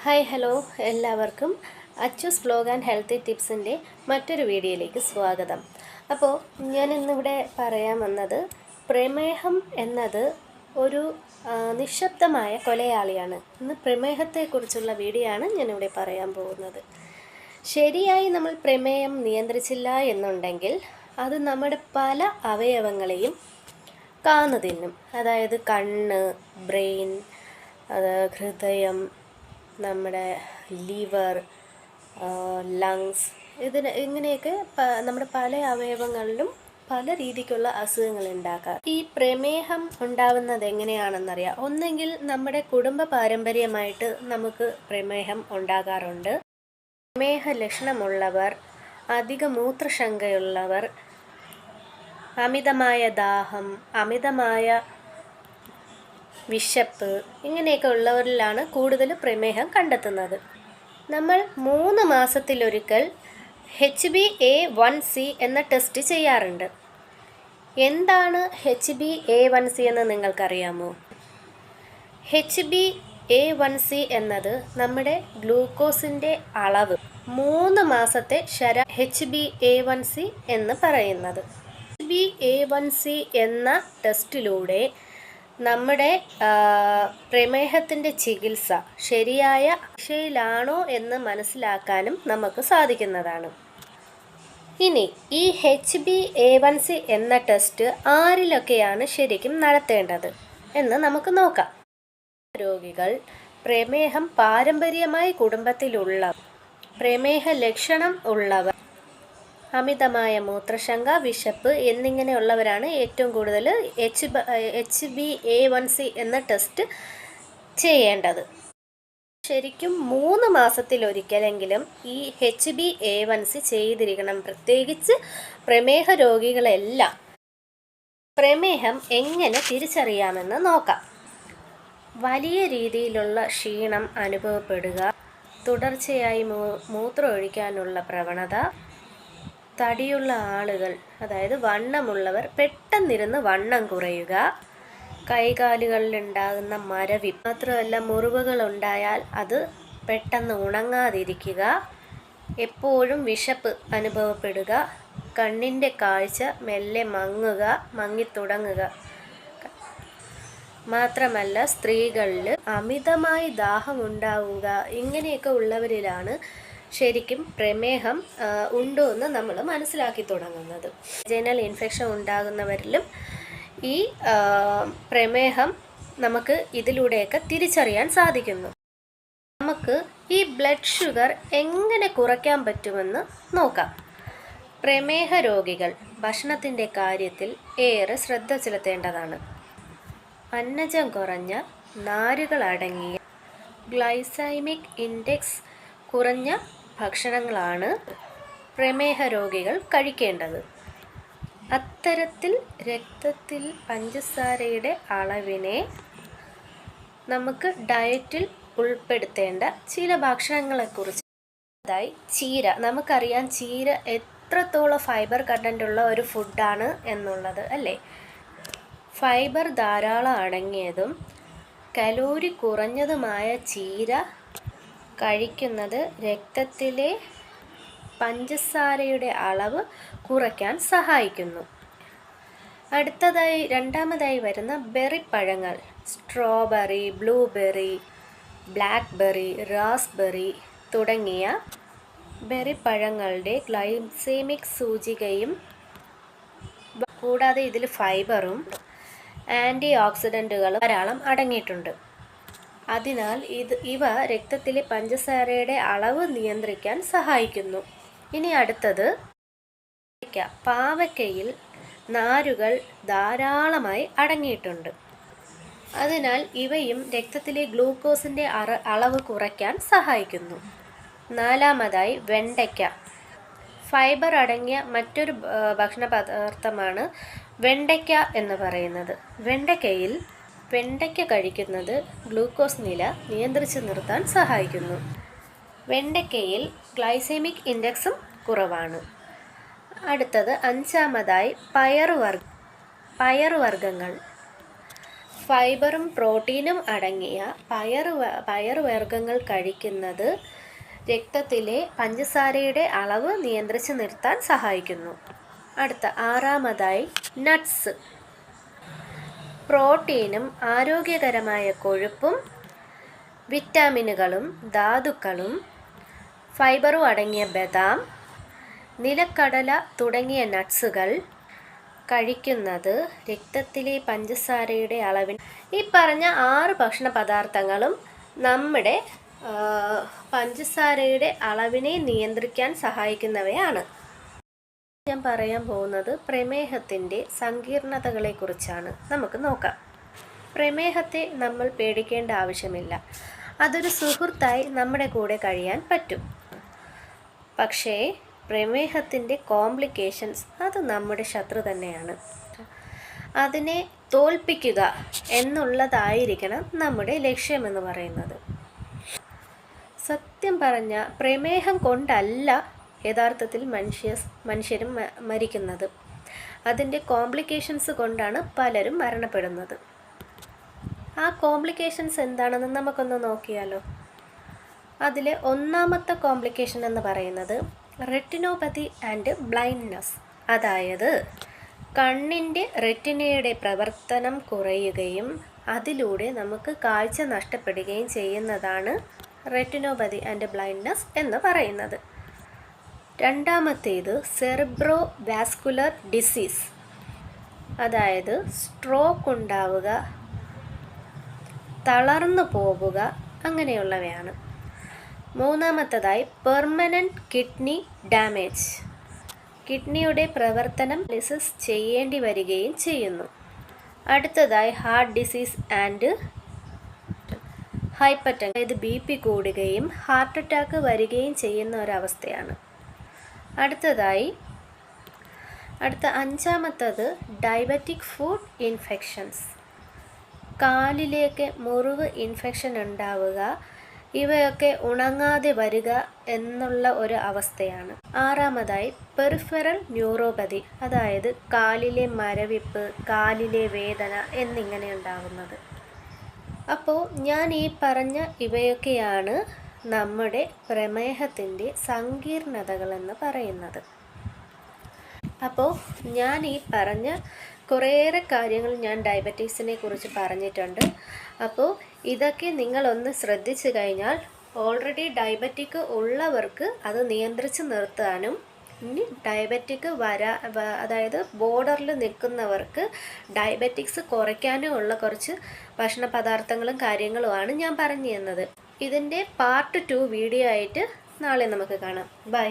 Hi hello എല്ലാവർക്കും Achus vlog and healthy ടിപ്സിൻ്റെ മറ്റൊരു വീഡിയോയിലേക്ക് സ്വാഗതം. അപ്പോൾ ഞാൻ ഇന്നിവിടെ പറയാൻ വന്നത് പ്രമേഹം എന്നത് ഒരു നിശബ്ദമായ കൊലയാളിയാണ്. ഇന്ന് പ്രമേഹത്തെക്കുറിച്ചുള്ള വീഡിയോ ആണ് ഞാനിവിടെ പറയാൻ പോകുന്നത്. ശരിയായി നമ്മൾ പ്രമേയം നിയന്ത്രിച്ചില്ല എന്നുണ്ടെങ്കിൽ അത് നമ്മുടെ പല അവയവങ്ങളെയും കാന്നു തിന്നും. അതായത് കണ്ണ്, ബ്രെയിൻ, ഹൃദയം, നമ്മുടെ ലിവർ, ലങ്സ്, ഇങ്ങനെയൊക്കെ നമ്മുടെ പല അവയവങ്ങളിലും പല രീതിക്കുള്ള അസുഖങ്ങൾ ഉണ്ടാക്കാം. ഈ പ്രമേഹം ഉണ്ടാവുന്നത് എങ്ങനെയാണെന്നറിയാം. ഒന്നെങ്കിൽ നമ്മുടെ കുടുംബ പാരമ്പര്യമായിട്ട് നമുക്ക് പ്രമേഹം ഉണ്ടാകാറുണ്ട്. പ്രമേഹ ലക്ഷണമുള്ളവർ, അധിക മൂത്രശങ്കയുള്ളവർ, അമിതമായ ദാഹം, അമിതമായ വിശപ്പ്, ഇങ്ങനെയൊക്കെ ഉള്ളവരിലാണ് കൂടുതൽ പ്രമേഹം കണ്ടെത്തുന്നത്. നമ്മൾ 3 മാസത്തിലൊരിക്കൽ HbA1c എന്ന ടെസ്റ്റ് ചെയ്യാറുണ്ട്. എന്താണ് HbA1c എന്ന് നിങ്ങൾക്കറിയാമോ? HbA1c എന്നത് നമ്മുടെ ഗ്ലൂക്കോസിൻ്റെ അളവ് 3 മാസത്തെ HbA1c എന്ന് പറയുന്നത്. HbA1c എന്ന ടെസ്റ്റിലൂടെ നമ്മുടെ പ്രമേഹത്തിൻ്റെ ചികിത്സ ശരിയായ ദിശയിലാണോ എന്ന് മനസ്സിലാക്കാനും നമുക്ക് സാധിക്കുന്നതാണ്. ഇനി ഈ HbA1c എന്ന ടെസ്റ്റ് ആരിലൊക്കെയാണ് ശരിക്കും നടത്തേണ്ടത് എന്ന് നമുക്ക് നോക്കാം. രോഗികൾ, പ്രമേഹം പാരമ്പര്യമായി കുടുംബത്തിലുള്ള, പ്രമേഹ ലക്ഷണം ഉള്ളവർ, അമിതമായ മൂത്രശങ്ക, വിശപ്പ് എന്നിങ്ങനെയുള്ളവരാണ് ഏറ്റവും കൂടുതൽ HbA1c എന്ന ടെസ്റ്റ് ചെയ്യേണ്ടത്. ശരിക്കും 3 മാസത്തിലൊരിക്കലെങ്കിലും ഈ HbA1c ചെയ്തിരിക്കണം. പ്രത്യേകിച്ച് പ്രമേഹ രോഗികളെല്ലാം. പ്രമേഹം എങ്ങനെ തിരിച്ചറിയാമെന്ന് നോക്കാം. വലിയ രീതിയിലുള്ള ക്ഷീണം അനുഭവപ്പെടുക, തുടർച്ചയായി മൂത്രം ഒഴിക്കാനുള്ള പ്രവണത, തടിയുള്ള ആളുകൾ, അതായത് വണ്ണമുള്ളവർ പെട്ടെന്നിരുന്ന് വണ്ണം കുറയുക, കൈകാലുകളിലുണ്ടാകുന്ന മരവി, മാത്രമല്ല മുറിവുകൾ ഉണ്ടായാൽ അത് പെട്ടെന്ന് ഉണങ്ങാതിരിക്കുക, എപ്പോഴും വിശപ്പ് അനുഭവപ്പെടുക, കണ്ണിൻ്റെ കാഴ്ച മെല്ലെ മങ്ങിത്തുടങ്ങുക, മാത്രമല്ല സ്ത്രീകളിൽ അമിതമായി ദാഹമുണ്ടാവുക, ഇങ്ങനെയൊക്കെ ഉള്ളവരിലാണ് ശരിക്കും പ്രമേഹം ഉണ്ടോ എന്ന് നമ്മൾ മനസ്സിലാക്കി തുടങ്ങുന്നത്. ജനൽ ഇൻഫെക്ഷൻ ഉണ്ടാകുന്നവരിലും ഈ പ്രമേഹം നമുക്ക് ഇതിലൂടെയൊക്കെ തിരിച്ചറിയാൻ സാധിക്കുന്നു. നമുക്ക് ഈ ബ്ലഡ് ഷുഗർ എങ്ങനെ കുറയ്ക്കാൻ പറ്റുമെന്ന് നോക്കാം. പ്രമേഹ രോഗികൾ ഭക്ഷണത്തിൻ്റെ കാര്യത്തിൽ ഏറെ ശ്രദ്ധ ചെലുത്തേണ്ടതാണ്. അന്നജം കുറഞ്ഞ, നാരുകൾ അടങ്ങിയ, ഗ്ലൈസൈമിക് ഇൻഡെക്സ് കുറഞ്ഞ ഭക്ഷണങ്ങളാണ് പ്രമേഹ രോഗികൾ കഴിക്കേണ്ടത്. അത്തരത്തിൽ രക്തത്തിൽ പഞ്ചസാരയുടെ അളവിനെ നമുക്ക് ഡയറ്റിൽ ഉൾപ്പെടുത്തേണ്ട ചില ഭക്ഷണങ്ങളെക്കുറിച്ച്. അതായത് ചീര. നമുക്കറിയാം ചീര എത്രത്തോളം ഫൈബർ കണ്ടൻ്റ് ഉള്ള ഒരു ഫുഡാണ് എന്നുള്ളത്, അല്ലേ? ഫൈബർ ധാരാളം അടങ്ങിയതും കലോറി കുറഞ്ഞതുമായ ചീര കഴിക്കുന്നത് രക്തത്തിലെ പഞ്ചസാരയുടെ അളവ് കുറയ്ക്കാൻ സഹായിക്കുന്നു. രണ്ടാമതായി വരുന്ന ബെറി പഴങ്ങൾ. സ്ട്രോബെറി, ബ്ലൂബെറി, ബ്ലാക്ക്ബെറി, റാസ്ബെറി തുടങ്ങിയ ബെറി പഴങ്ങളുടെ ഗ്ലൈസെമിക് സൂചികയും കൂടാതെ ഇതിൽ ഫൈബറും ആൻറ്റി ഓക്സിഡൻറ്റുകളും ധാരാളം അടങ്ങിയിട്ടുണ്ട്. അതിനാൽ ഇവ രക്തത്തിലെ പഞ്ചസാരയുടെ അളവ് നിയന്ത്രിക്കാൻ സഹായിക്കുന്നു. ഇനി അടുത്തത് പാവയ്ക്കയിൽ നാരുകൾ ധാരാളമായി അടങ്ങിയിട്ടുണ്ട്. അതിനാൽ ഇവയും രക്തത്തിലെ ഗ്ലൂക്കോസിൻ്റെ അളവ് കുറയ്ക്കാൻ സഹായിക്കുന്നു. നാലാമതായി വെണ്ടയ്ക്ക. ഫൈബർ അടങ്ങിയ മറ്റൊരു ഭക്ഷണ പദാർത്ഥമാണ് വെണ്ടയ്ക്ക എന്ന് പറയുന്നത്. വെണ്ടയ്ക്ക കഴിക്കുന്നത് ഗ്ലൂക്കോസ് നില നിയന്ത്രിച്ച് നിർത്താൻ സഹായിക്കുന്നു. വെണ്ടയ്ക്കയിൽ ഗ്ലൈസെമിക് ഇൻഡെക്സും കുറവാണ്. അടുത്തത് 5-മതായി പയറുവർഗ്ഗങ്ങൾ. ഫൈബറും പ്രോട്ടീനും അടങ്ങിയ പയറുവർഗ്ഗങ്ങൾ കഴിക്കുന്നത് രക്തത്തിലെ പഞ്ചസാരയുടെ അളവ് നിയന്ത്രിച്ച് നിർത്താൻ സഹായിക്കുന്നു. അടുത്ത 6-മതായി നട്ട്സ്. പ്രോട്ടീനും ആരോഗ്യകരമായ കൊഴുപ്പും വിറ്റാമിനുകളും ധാതുക്കളും ഫൈബറും അടങ്ങിയ ബദാം, നിലക്കടല തുടങ്ങിയ നട്ട്സുകൾ കഴിക്കുന്നത് രക്തത്തിലെ പഞ്ചസാരയുടെ അളവിന്. ഈ പറഞ്ഞ 6 ഭക്ഷണ പദാർത്ഥങ്ങളും നമ്മുടെ പഞ്ചസാരയുടെ അളവിനെ നിയന്ത്രിക്കാൻ സഹായിക്കുന്നവയാണ്. ഞാൻ പറയാൻ പോകുന്നത് പ്രമേഹത്തിൻ്റെ സങ്കീർണതകളെക്കുറിച്ചാണ്. നമുക്ക് നോക്കാം. പ്രമേഹത്തെ നമ്മൾ പേടിക്കേണ്ട ആവശ്യമില്ല. അതൊരു സുഹൃത്തായി നമ്മുടെ കൂടെ കഴിയാൻ പറ്റും. പക്ഷേ പ്രമേഹത്തിൻ്റെ കോംപ്ലിക്കേഷൻസ് അത് നമ്മുടെ ശത്രു തന്നെയാണ്. അതിനെ തോൽപ്പിക്കുക എന്നുള്ളതായിരിക്കണം നമ്മുടെ ലക്ഷ്യമെന്ന് പറയുന്നത്. സത്യം പറഞ്ഞ പ്രമേഹം കൊണ്ടല്ല യഥാർത്ഥത്തിൽ മനുഷ്യരും മരിക്കുന്നത്. അതിൻ്റെ കോംപ്ലിക്കേഷൻസ് കൊണ്ടാണ് പലരും മരണപ്പെടുന്നത്. ആ കോംപ്ലിക്കേഷൻസ് എന്താണെന്ന് നമുക്കൊന്ന് നോക്കിയാലോ. അതിലെ 1-മത്തെ കോംപ്ലിക്കേഷൻ എന്ന് പറയുന്നത് റെറ്റിനോപ്പതി ആൻഡ് ബ്ലൈൻഡ്നെസ്. അതായത് കണ്ണിൻ്റെ റെറ്റിനയുടെ പ്രവർത്തനം കുറയുകയും അതിലൂടെ നമുക്ക് കാഴ്ച നഷ്ടപ്പെടുകയും ചെയ്യുന്നതാണ് റെറ്റിനോപ്പതി ആൻഡ് ബ്ലൈൻഡ്നെസ് എന്ന് പറയുന്നത്. 2-മത്തേത് സെറിബ്രോ വാസ്കുലർ ഡിസീസ്. അതായത് സ്ട്രോക്ക് ഉണ്ടാവുക, തളർന്നു പോവുക അങ്ങനെയുള്ളവയാണ്. 3-മത്തേതായി പെർമനൻറ്റ് കിഡ്നി ഡാമേജ്. കിഡ്നിയുടെ പ്രവർത്തനം ലിസിസ് ചെയ്യേണ്ടി വരികയും ചെയ്യുന്നു. അടുത്തതായി ഹാർട്ട് ഡിസീസ് ആൻഡ് ഹൈപ്പർടെൻഷൻ. അതായത് BP കൂടുകയും ഹാർട്ട് അറ്റാക്ക് വരികയും ചെയ്യുന്ന ഒരവസ്ഥയാണ്. അടുത്ത 5-മത്തേത് ഡയബറ്റിക് ഫുഡ് ഇൻഫെക്ഷൻസ്. കാലിലേക്ക് മുറിവ് ഇൻഫെക്ഷൻ ഉണ്ടാവുക, ഇവയൊക്കെ ഉണങ്ങാതെ വരിക എന്നുള്ള ഒരു അവസ്ഥയാണ്. 6-മതായി പെറിഫറൽ ന്യൂറോപ്പതി. അതായത് കാലിലെ മരവിപ്പ്, കാലിലെ വേദന എന്നിങ്ങനെ ഉണ്ടാകുന്നത്. അപ്പോൾ ഞാൻ ഈ പറഞ്ഞ ഇവയൊക്കെയാണ് നമ്മുടെ പ്രമേഹത്തിൻ്റെ സങ്കീർണതകളെന്ന് പറയുന്നത്. അപ്പോൾ ഞാൻ ഈ പറഞ്ഞ കുറേയേറെ കാര്യങ്ങൾ ഞാൻ ഡയബറ്റീസിനെ കുറിച്ച് പറഞ്ഞിട്ടുണ്ട്. അപ്പോൾ ഇതൊക്കെ നിങ്ങളൊന്ന് ശ്രദ്ധിച്ചു കഴിഞ്ഞാൽ ഓൾറെഡി ഡയബറ്റിക് ഉള്ളവർക്ക് അത് നിയന്ത്രിച്ച് നിർത്താനും, ഇനി ഡയബറ്റിക് അതായത് ബോർഡറിൽ നിൽക്കുന്നവർക്ക് ഡയബറ്റിക്സ് കുറയ്ക്കാനും ഉള്ള കുറച്ച് ഭക്ഷണ പദാർത്ഥങ്ങളും കാര്യങ്ങളുമാണ് ഞാൻ പറഞ്ഞു തന്നത്. ഇതിൻ്റെ പാർട്ട് 2 വീഡിയോ ആയിട്ട് നാളെ നമുക്ക് കാണാം. ബൈ.